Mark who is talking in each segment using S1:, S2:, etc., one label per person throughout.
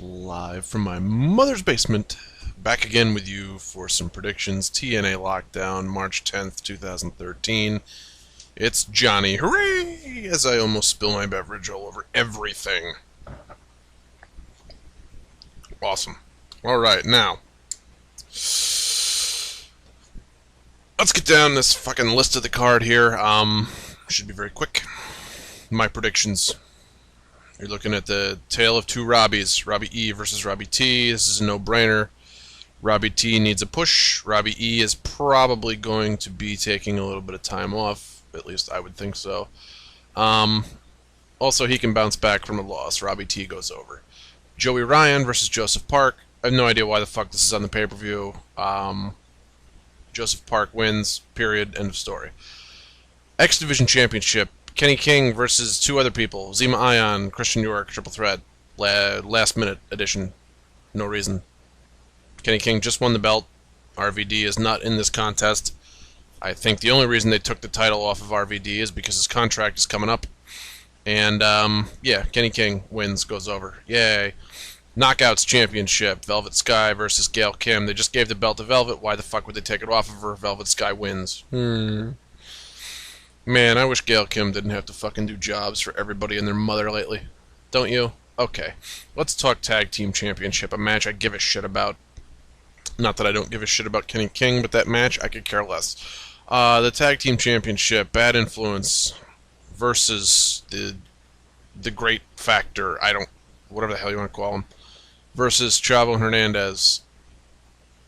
S1: live from my mother's basement, back again with you for some predictions. TNA Lockdown, March 10th, 2013. It's Johnny. Hooray! As I almost spill my beverage all over everything. Awesome. Alright, now, let's get down this fucking list of the card here. Should be very quick. My predictions. You're looking at the tale of two Robbies. Robbie E versus Robbie T. This is a no-brainer. Robbie T needs a push. Robbie E is probably going to be taking a little bit of time off. At least I would think so. Also, he can bounce back from a loss. Robbie T goes over. Joey Ryan versus Joseph Park. I have no idea why the fuck this is on the pay-per-view. Joseph Park wins. Period. End of story. X Division Championship. Kenny King versus two other people. Zema Ion, Christian York, triple threat. Last minute edition. No reason. Kenny King just won the belt. RVD is not in this contest. I think the only reason they took the title off of RVD is because his contract is coming up. And, yeah, Kenny King wins, goes over. Yay. Knockouts Championship. Velvet Sky versus Gail Kim. They just gave the belt to Velvet. Why the fuck would they take it off of her? Velvet Sky wins. Man, I wish Gail Kim didn't have to fucking do jobs for everybody and their mother lately. Don't you? Okay. Let's talk Tag Team Championship, a match I give a shit about. Not that I don't give a shit about Kenny King, but that match, I could care less. The Tag Team Championship, Bad Influence versus the Great Factor, whatever the hell you want to call him, versus Chavo and Hernandez.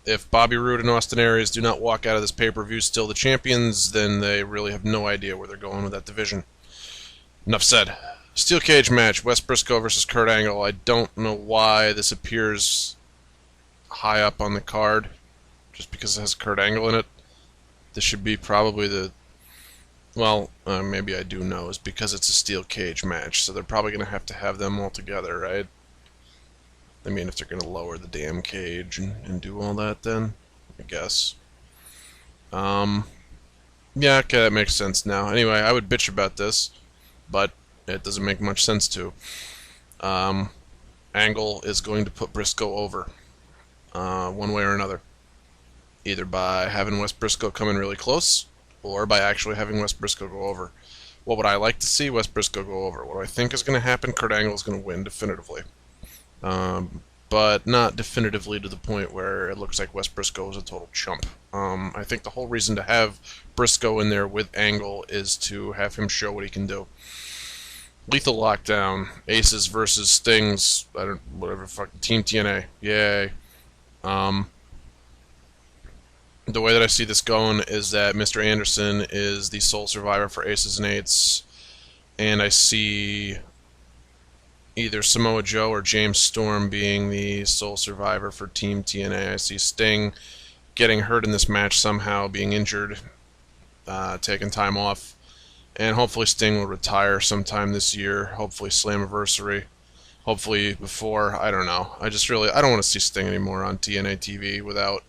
S1: If Bobby Roode and Austin Aries do not walk out of this pay-per-view still the champions, then they really have no idea where they're going with that division. Enough said. Steel cage match, Wes Briscoe versus Kurt Angle. I don't know why this appears high up on the card, just because it has Kurt Angle in it. This should be probably the... Well, maybe I do know. It's because it's a steel cage match, so they're probably going to have them all together, right? I mean, if they're going to lower the damn cage and do all that, then I guess. Yeah, okay, that makes sense now. Anyway, I would bitch about this, but it doesn't make much sense to. Angle is going to put Briscoe over, one way or another. Either by having Wes Briscoe come in really close, or by actually having Wes Briscoe go over. What would I like to see? Wes Briscoe go over. What do I think is going to happen? Kurt Angle is going to win definitively. But not definitively to the point where it looks like Wes Briscoe is a total chump. I think the whole reason to have Briscoe in there with Angle is to have him show what he can do. Lethal Lockdown, Aces versus Stings, whatever, fuck, Team TNA, yay. The way that I see this going is that Mr. Anderson is the sole survivor for Aces and Eights, and I see either Samoa Joe or James Storm being the sole survivor for Team TNA. I see Sting getting hurt in this match somehow, being injured, taking time off, and hopefully Sting will retire sometime this year, hopefully Slammiversary, hopefully before, I don't know. I don't want to see Sting anymore on TNA TV without,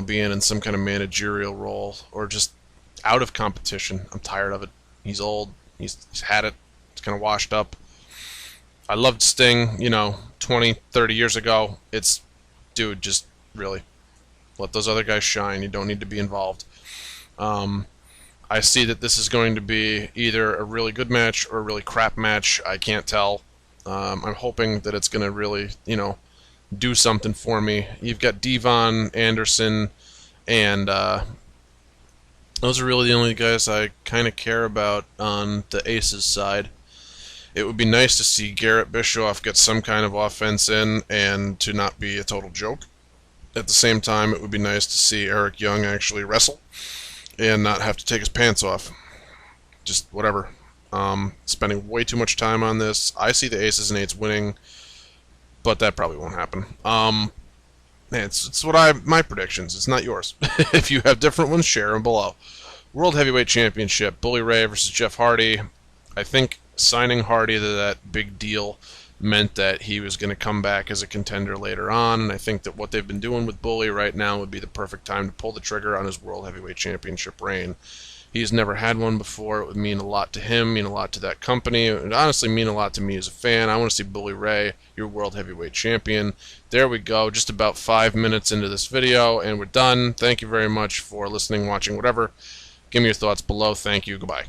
S1: being in some kind of managerial role or just out of competition. I'm tired of it. He's old, he's had it, it's kind of washed up. I loved Sting, 20, 30 years ago. Dude, just really let those other guys shine. You don't need to be involved. I see that this is going to be either a really good match or a really crap match. I can't tell. I'm hoping that it's going to really, do something for me. You've got Devon, Anderson, and those are really the only guys I kind of care about on the Aces side. It would be nice to see Garrett Bischoff get some kind of offense in and to not be a total joke. At the same time, it would be nice to see Eric Young actually wrestle and not have to take his pants off. Just whatever. Spending way too much time on this. I see the Aces and Eights winning, but that probably won't happen. It's my predictions. It's not yours. If you have different ones, share them below. World Heavyweight Championship, Bully Ray versus Jeff Hardy. I think signing Hardy to that big deal meant that he was going to come back as a contender later on, and I think that what they've been doing with Bully right now would be the perfect time to pull the trigger on his World Heavyweight Championship reign. He's never had one before. It would mean a lot to him, mean a lot to that company. It would honestly mean a lot to me as a fan. I want to see Bully Ray, your World Heavyweight Champion. There we go. Just about 5 minutes into this video, and we're done. Thank you very much for listening, watching, whatever. Give me your thoughts below. Thank you. Goodbye.